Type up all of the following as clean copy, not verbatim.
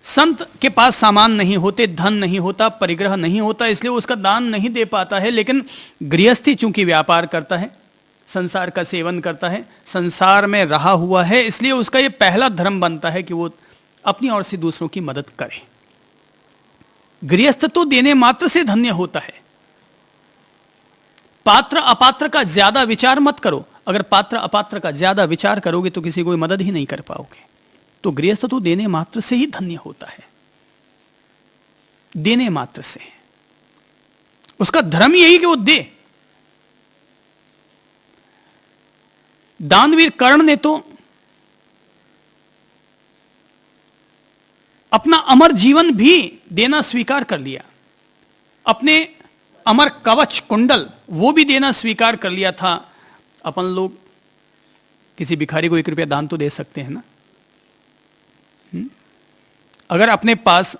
संत के पास सामान नहीं होते, धन नहीं होता, परिग्रह नहीं होता, इसलिए उसका दान नहीं दे पाता है। लेकिन गृहस्थी चूंकि व्यापार करता है, संसार का सेवन करता है, संसार में रहा हुआ है, इसलिए उसका यह पहला धर्म बनता है कि वो अपनी ओर से दूसरों की मदद करे। गृहस्थ तो देने मात्र से धन्य होता है। पात्र अपात्र का ज्यादा विचार मत करो। अगर पात्र अपात्र का ज्यादा विचार करोगे तो किसी को मदद ही नहीं कर पाओगे। तो गृहस्थ तो देने मात्र से ही धन्य होता है, देने मात्र से। उसका धर्म यही कि वो दे। दानवीर कर्ण ने तो अपना अमर जीवन भी देना स्वीकार कर लिया, अपने अमर कवच कुंडल वो भी देना स्वीकार कर लिया था। अपन लोग किसी भिखारी को 1 रुपया दान तो दे सकते हैं ना। अगर अपने पास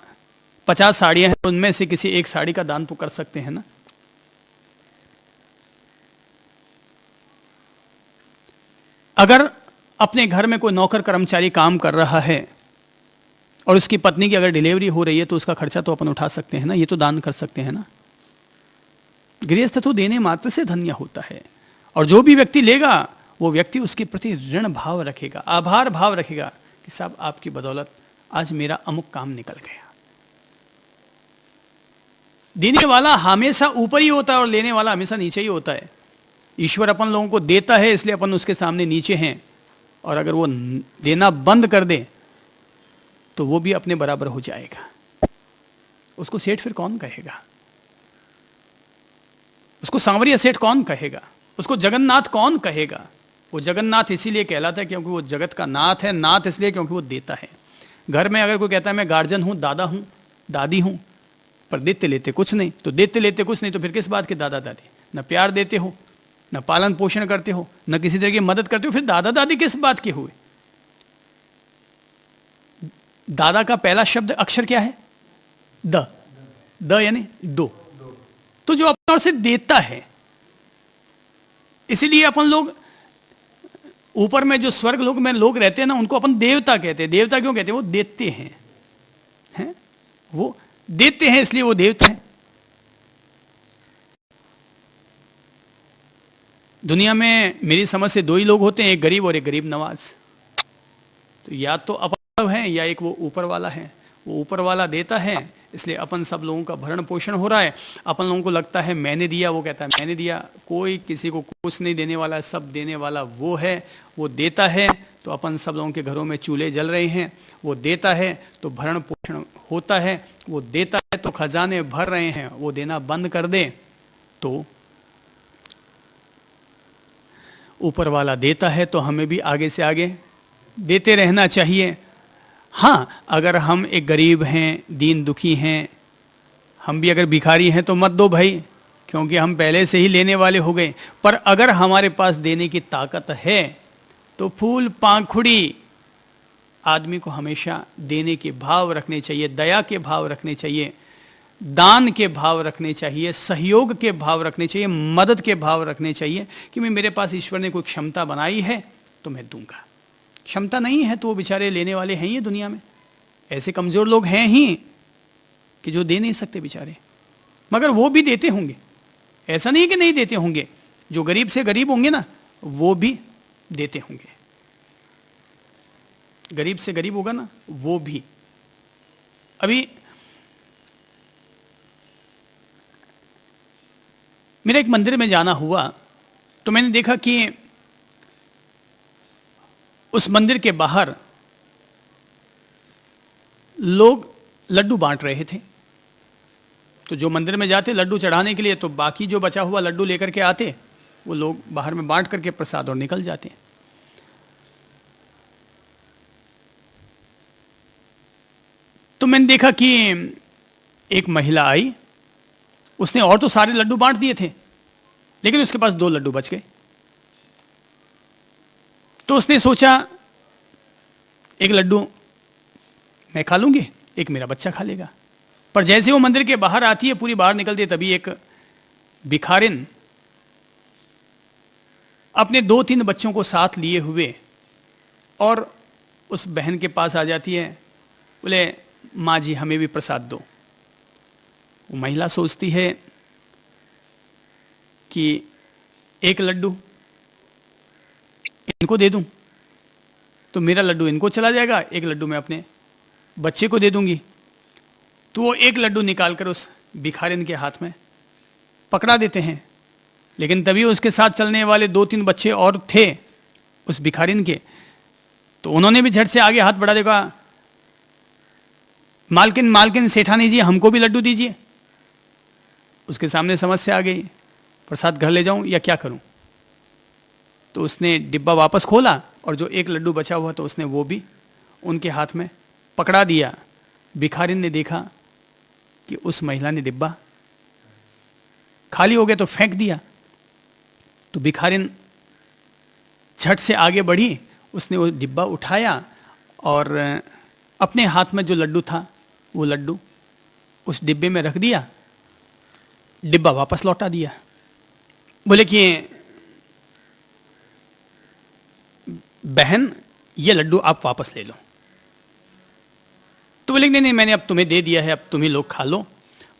50 साड़ियां हैं तो उनमें से किसी एक साड़ी का दान तो कर सकते हैं ना। अगर अपने घर में कोई नौकर कर्मचारी काम कर रहा है और उसकी पत्नी की अगर डिलीवरी हो रही है तो उसका खर्चा तो अपन उठा सकते हैं ना, ये तो दान कर सकते हैं ना। गृहस्थ तो देने मात्र से धन्य होता है। और जो भी व्यक्ति लेगा वो व्यक्ति उसके प्रति ऋण भाव रखेगा, आभार भाव रखेगा कि साहब आपकी बदौलत आज मेरा अमुक काम निकल गया। देने वाला हमेशा ऊपर ही होता है और लेने वाला हमेशा नीचे ही होता है। ईश्वर अपन लोगों को देता है इसलिए अपन उसके सामने नीचे हैं, और अगर वो देना बंद कर दे तो वो भी अपने बराबर हो जाएगा। उसको सेठ फिर कौन कहेगा? उसको सांवरिया सेठ कौन कहेगा? उसको जगन्नाथ कौन कहेगा? वो जगन्नाथ इसीलिए कहलाता है क्योंकि वो जगत का नाथ है। नाथ इसलिए क्योंकि वो देता है। घर में अगर कोई कहता है मैं गार्जियन हूं, दादा हूं, दादी हूं, पर देते लेते कुछ नहीं, तो देते लेते कुछ नहीं तो फिर किस बात के दादा दादी? न प्यार देते हो, न पालन पोषण करते हो, न किसी तरह की मदद करते हो, फिर दादा दादी किस बात के हुए? दादा का पहला शब्द अक्षर क्या है? द। द यानी दो। तो जो अपनी ओर से देता है, इसीलिए अपन लोग ऊपर में जो स्वर्ग लोक में लोग रहते हैं ना, उनको अपन देवता कहते हैं। देवता क्यों कहते हैं? वो देते हैं, वो देते हैं इसलिए वो देवता है। दुनिया में मेरी समझ से 2 ही लोग होते हैं, एक गरीब और एक गरीब नवाज। तो या तो अपन है या एक वो ऊपर वाला है। वो ऊपर वाला देता है इसलिए अपन सब लोगों का भरण पोषण हो रहा है। अपन लोगों को लगता है मैंने दिया, वो कहता है मैंने दिया। कोई किसी को कुछ नहीं देने वाला है, सब देने वाला वो है। वो देता है तो अपन सब लोगों के घरों में चूल्हे जल रहे हैं। वो देता है तो भरण पोषण होता है। वो देता है तो खजाने भर रहे हैं। वो देना बंद कर दे तो ऊपर वाला देता है, तो हमें भी आगे से आगे देते रहना चाहिए। हाँ, अगर हम एक गरीब हैं, दीन दुखी हैं, हम भी अगर भिखारी हैं तो मत दो भाई, क्योंकि हम पहले से ही लेने वाले हो गए। पर अगर हमारे पास देने की ताकत है तो फूल पाखुड़ी आदमी को हमेशा देने के भाव रखने चाहिए, दया के भाव रखने चाहिए, दान के भाव रखने चाहिए, सहयोग के भाव रखने चाहिए, मदद के भाव रखने चाहिए कि मैं मेरे पास ईश्वर ने कोई क्षमता बनाई है तो मैं दूंगा। क्षमता नहीं है तो वो बेचारे लेने वाले हैं ही दुनिया में। ऐसे कमजोर लोग हैं ही कि जो दे नहीं सकते बेचारे, मगर वो भी देते होंगे। ऐसा नहीं कि नहीं देते होंगे। जो गरीब से गरीब होंगे ना, वो भी देते होंगे। गरीब से गरीब होगा ना, वो भी। अभी मेरा एक मंदिर में जाना हुआ तो मैंने देखा कि उस मंदिर के बाहर लोग लड्डू बांट रहे थे। तो जो मंदिर में जाते लड्डू चढ़ाने के लिए, तो बाकी जो बचा हुआ लड्डू लेकर के आते, वो लोग बाहर में बांट करके प्रसाद और निकल जाते। तो मैंने देखा कि एक महिला आई, उसने और तो सारे लड्डू बांट दिए थे, लेकिन उसके पास 2 लड्डू बच गए। तो उसने सोचा एक लड्डू मैं खा लूंगी, एक मेरा बच्चा खा लेगा। पर जैसे वो मंदिर के बाहर आती है, पूरी बाहर निकलती है, तभी एक भिखारिन अपने 2-3 बच्चों को साथ लिए हुए और उस बहन के पास आ जाती है। बोले माँ जी हमें भी प्रसाद दो। वो महिला सोचती है कि एक लड्डू इनको दे दूं तो मेरा लड्डू इनको चला जाएगा, एक लड्डू मैं अपने बच्चे को दे दूंगी। तो वो एक लड्डू निकालकर उस भिखारिन के हाथ में पकड़ा देते हैं। लेकिन तभी उसके साथ चलने वाले 2-3 बच्चे और थे उस भिखारिन के, तो उन्होंने भी झट से आगे हाथ बढ़ा देगा, मालकिन मालकिन सेठानी जी हमको भी लड्डू दीजिए। उसके सामने समस्या आ गई, प्रसाद घर ले जाऊं या क्या करूं। तो उसने डिब्बा वापस खोला और जो एक लड्डू बचा हुआ तो उसने वो भी उनके हाथ में पकड़ा दिया। भिखारिन ने देखा कि उस महिला ने डिब्बा खाली हो गया तो फेंक दिया। तो भिखारिन झट से आगे बढ़ी, उसने वो डिब्बा उठाया और अपने हाथ में जो लड्डू था वो लड्डू उस डिब्बे में रख दिया, डिब्बा वापस लौटा दिया। बोले कि बहन ये लड्डू आप वापस ले लो। तो बोले नहीं मैंने अब तुम्हें दे दिया है, अब तुम ही लोग खा लो।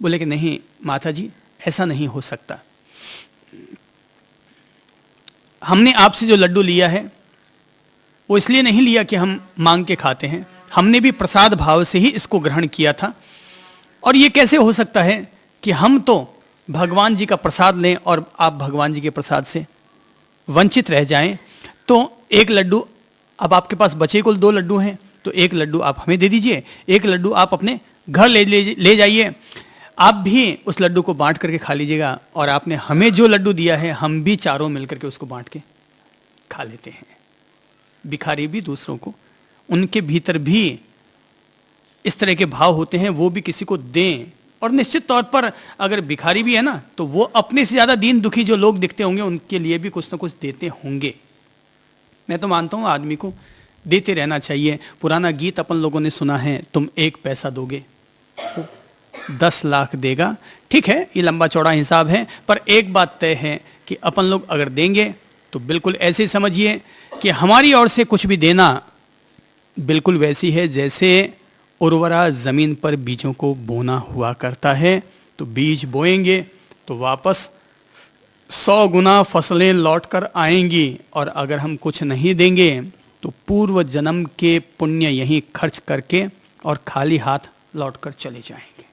बोले कि नहीं माता जी ऐसा नहीं हो सकता, हमने आपसे जो लड्डू लिया है वो इसलिए नहीं लिया कि हम मांग के खाते हैं, हमने भी प्रसाद भाव से ही इसको ग्रहण किया था। और ये कैसे हो सकता है कि हम तो भगवान जी का प्रसाद लें और आप भगवान जी के प्रसाद से वंचित रह जाएं। तो एक लड्डू अब आपके पास बचे कुल 2 लड्डू हैं, तो एक लड्डू आप हमें दे दीजिए, एक लड्डू आप अपने घर ले जाइए, आप भी उस लड्डू को बांट करके खा लीजिएगा और आपने हमें जो लड्डू दिया है हम भी चारों मिलकर के उसको बांट के खा लेते हैं। भिखारी भी दूसरों को, उनके भीतर भी इस तरह के भाव होते हैं, वो भी किसी को दें। और निश्चित तौर पर अगर भिखारी भी है ना तो वो अपने से ज्यादा दीन दुखी जो लोग दिखते होंगे उनके लिए भी कुछ ना कुछ देते होंगे। मैं तो मानता हूं आदमी को देते रहना चाहिए। पुराना गीत अपन लोगों ने सुना है, तुम 1 पैसा दोगे 10 लाख देगा। ठीक है, ये लंबा चौड़ा हिसाब है, पर एक बात तय है कि अपन लोग अगर देंगे तो बिल्कुल ऐसे समझिए कि हमारी ओर से कुछ भी देना बिल्कुल वैसी है जैसे उर्वरा जमीन पर बीजों को बोना हुआ करता है। तो बीज बोएंगे तो वापस 100 गुना फसलें लौट कर आएंगी, और अगर हम कुछ नहीं देंगे तो पूर्व जन्म के पुण्य यहीं खर्च करके और खाली हाथ लौट कर चले जाएंगे।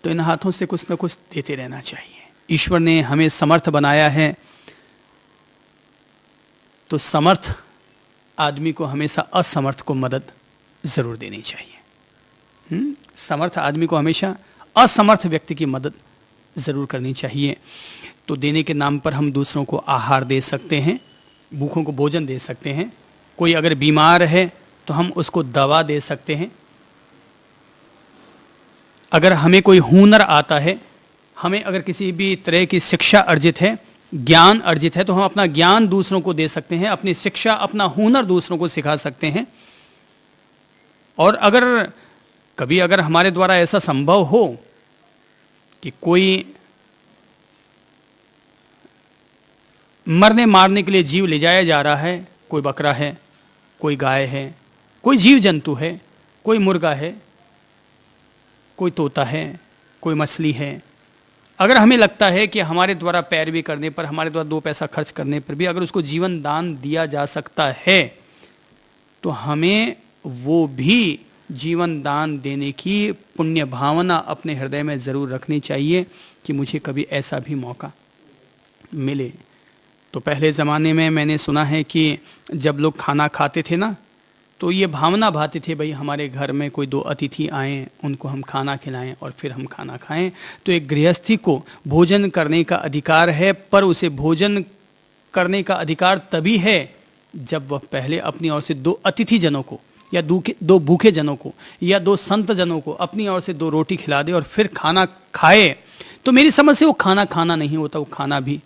तो इन हाथों से कुछ ना कुछ देते रहना चाहिए। ईश्वर ने हमें समर्थ बनाया है, तो समर्थ आदमी को हमेशा असमर्थ को मदद जरूर देनी चाहिए। समर्थ आदमी को हमेशा असमर्थ व्यक्ति की मदद जरूर करनी चाहिए। तो देने के नाम पर हम दूसरों को आहार दे सकते हैं, भूखों को भोजन दे सकते हैं। कोई अगर बीमार है तो हम उसको दवा दे सकते हैं। अगर हमें कोई हुनर आता है, हमें अगर किसी भी तरह की शिक्षा अर्जित है, ज्ञान अर्जित है, तो हम अपना ज्ञान दूसरों को दे सकते हैं, अपनी शिक्षा अपना हुनर दूसरों को सिखा सकते हैं। और अगर कभी अगर हमारे द्वारा ऐसा संभव हो कि कोई मरने मारने के लिए जीव ले जाया जा रहा है, कोई बकरा है, कोई गाय है, कोई जीव जंतु है, कोई मुर्गा है, कोई तोता है, कोई मछली है, अगर हमें लगता है कि हमारे द्वारा पैरवी करने पर, हमारे द्वारा 2 पैसा खर्च करने पर भी अगर उसको जीवन दान दिया जा सकता है, तो हमें वो भी जीवन दान देने की पुण्य भावना अपने हृदय में ज़रूर रखनी चाहिए कि मुझे कभी ऐसा भी मौका मिले। तो पहले ज़माने में मैंने सुना है कि जब लोग खाना खाते थे ना, तो ये भावना भाती थी, भाई हमारे घर में कोई 2 अतिथि आएँ, उनको हम खाना खिलाएं और फिर हम खाना खाएं। तो एक गृहस्थी को भोजन करने का अधिकार है, पर उसे भोजन करने का अधिकार तभी है जब वह पहले अपनी ओर से 2 अतिथि जनों को या 2 भूखे जनों को या 2 संत जनों को अपनी ओर से 2 रोटी खिला दे और फिर खाना खाए। तो मेरी समझ से वो खाना खाना नहीं होता, वो खाना भी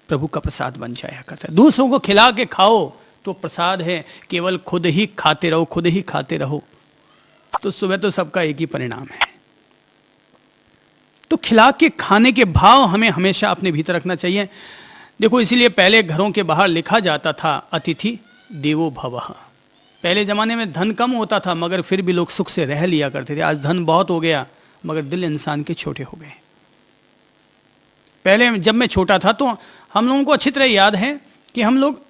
प्रभु का प्रसाद बन जाया करता है। दूसरों को खिला के खाओ तो प्रसाद है, केवल खुद ही खाते रहो, खुद ही खाते रहो तो सुबह तो सबका एक ही परिणाम है। तो खिला के खाने के भाव हमें हमेशा अपने भीतर रखना चाहिए। देखो, इसीलिए पहले घरों के बाहर लिखा जाता था, अतिथि देवो भवः। पहले ज़माने में धन कम होता था मगर फिर भी लोग सुख से रह लिया करते थे। आज धन बहुत हो गया मगर दिल इंसान के छोटे हो गए। पहले जब मैं छोटा था तो हम लोगों को अच्छी तरह याद है कि हम लोग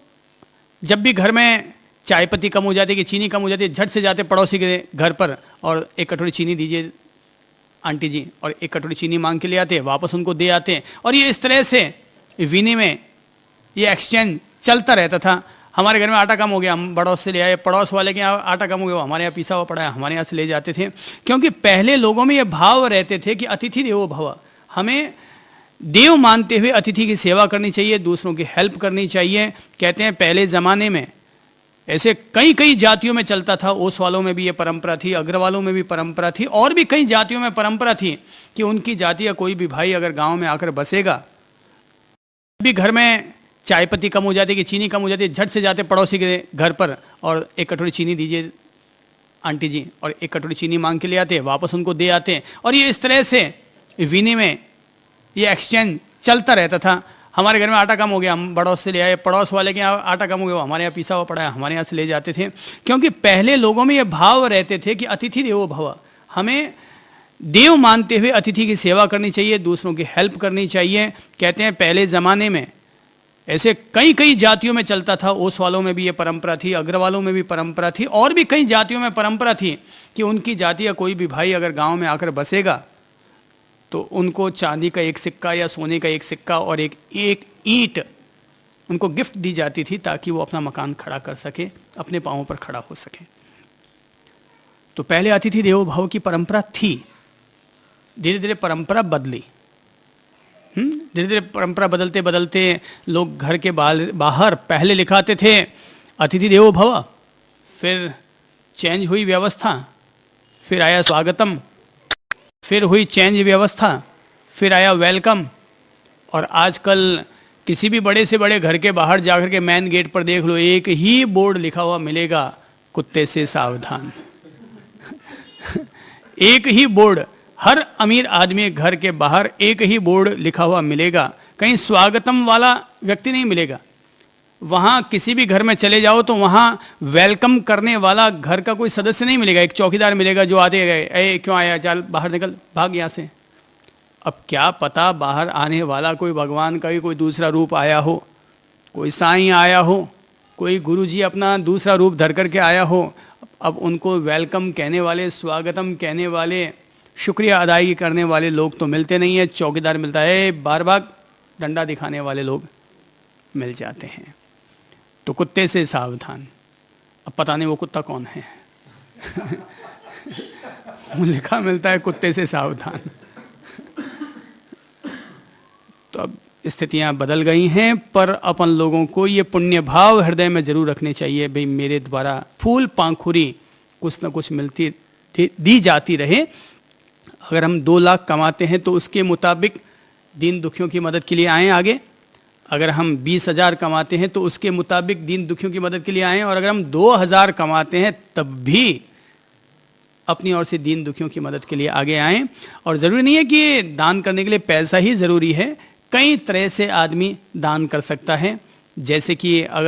जब भी घर में चाय पत्ती कम हो जाती, कि चीनी कम हो जाती, झट से जाते पड़ोसी के घर पर और एक कटोरी चीनी दीजिए आंटी जी, और एक कटोरी चीनी मांग के ले आते, वापस उनको दे आते, और ये इस तरह से विनिमय, ये एक्सचेंज चलता रहता था। हमारे घर में आटा कम हो गया, हम पड़ोस से ले आए, पड़ोस वाले के यहाँ आटा कम हो गया, हमारे यहाँ पिसा हुआ पड़ा है, हमारे यहाँ से ले जाते थे। क्योंकि पहले लोगों में ये भाव रहते थे कि अतिथि देवो भव, हमें देव मानते हुए अतिथि की सेवा करनी चाहिए, दूसरों की हेल्प करनी चाहिए। कहते हैं पहले ज़माने में ऐसे कई कई जातियों में चलता था, ओस वालों में भी ये परंपरा थी, अग्र वालों में भी परंपरा थी, और भी कई जातियों में परंपरा थी कि उनकी जाति का कोई भी भाई अगर गांव में आकर बसेगा, भी घर में चाय पत्ती कम हो जाती, कि चीनी कम हो जाती, झट से जाते पड़ोसी के घर पर और एक कटोरी चीनी दीजिए आंटी जी, और एक कटोरी चीनी मांग के ले आते, वापस उनको दे आते, और ये इस तरह से विनिमय, ये एक्सचेंज चलता रहता था। हमारे घर में आटा कम हो गया, हम पड़ोस से ले आए, पड़ोस वाले के यहाँ आटा कम हो गया, हमारे यहाँ पिसा हुआ पड़ा है, हमारे यहाँ से ले जाते थे। क्योंकि पहले लोगों में ये भाव रहते थे कि अतिथि देवो भव, हमें देव मानते हुए अतिथि की सेवा करनी चाहिए, दूसरों की हेल्प करनी चाहिए। कहते हैं पहले ज़माने में ऐसे कई कई जातियों में चलता था, ओस वालों में भी ये परंपरा थी, अग्र वालों में भी परंपरा थी, और भी कई जातियों में परंपरा थी कि उनकी जाति का कोई भी भाई अगर गाँव में आकर बसेगा तो उनको चांदी का एक सिक्का या सोने का एक सिक्का और एक ईंट उनको गिफ्ट दी जाती थी, ताकि वो अपना मकान खड़ा कर सके, अपने पांवों पर खड़ा हो सके। तो पहले अतिथि देवो भव की परंपरा थी। धीरे धीरे परंपरा बदली, धीरे धीरे परंपरा बदलते बदलते लोग घर के बाहर पहले लिखाते थे अतिथि देवो भव, फिर चेंज हुई व्यवस्था, फिर आया स्वागतम, फिर हुई चेंज व्यवस्था, फिर आया वेलकम, और आजकल किसी भी बड़े से बड़े घर के बाहर जाकर के मेन गेट पर देख लो, एक ही बोर्ड लिखा हुआ मिलेगा, कुत्ते से सावधान। एक ही बोर्ड, हर अमीर आदमी घर के बाहर एक ही बोर्ड लिखा हुआ मिलेगा, कहीं स्वागतम वाला व्यक्ति नहीं मिलेगा। वहाँ किसी भी घर में चले जाओ तो वहाँ वेलकम करने वाला घर का कोई सदस्य नहीं मिलेगा, एक चौकीदार मिलेगा जो आते गए, ए क्यों आया, चल बाहर निकल, भाग यहाँ से। अब क्या पता बाहर आने वाला कोई भगवान का ही कोई दूसरा रूप आया हो, कोई साईं आया हो, कोई गुरुजी अपना दूसरा रूप धर करके आया हो। अब उनको वेलकम कहने वाले, स्वागतम कहने वाले, शुक्रिया अदायगी करने वाले लोग तो मिलते नहीं है, चौकीदार मिलता है, बार बार डंडा दिखाने वाले लोग मिल जाते हैं। तो कुत्ते से सावधान। अब पता नहीं वो कुत्ता कौन है। लिखा मिलता है कुत्ते से सावधान। तो अब स्थितियां बदल गई हैं, पर अपन लोगों को ये पुण्य भाव हृदय में जरूर रखने चाहिए, भाई मेरे द्वारा फूल पांखुरी कुछ न कुछ मिलती दी जाती रहे। अगर हम 2 लाख कमाते हैं तो उसके मुताबिक दीन दुखियों की मदद के लिए आएँ आगे। अगर हम 20,000 कमाते हैं तो उसके मुताबिक दीन दुखियों की मदद के लिए आएँ, और अगर हम 2,000 कमाते हैं तब भी अपनी ओर से दीन दुखियों की मदद के लिए आगे आएँ। और ज़रूरी नहीं है कि दान करने के लिए पैसा ही ज़रूरी है, कई तरह से आदमी दान कर सकता है। जैसे कि अगर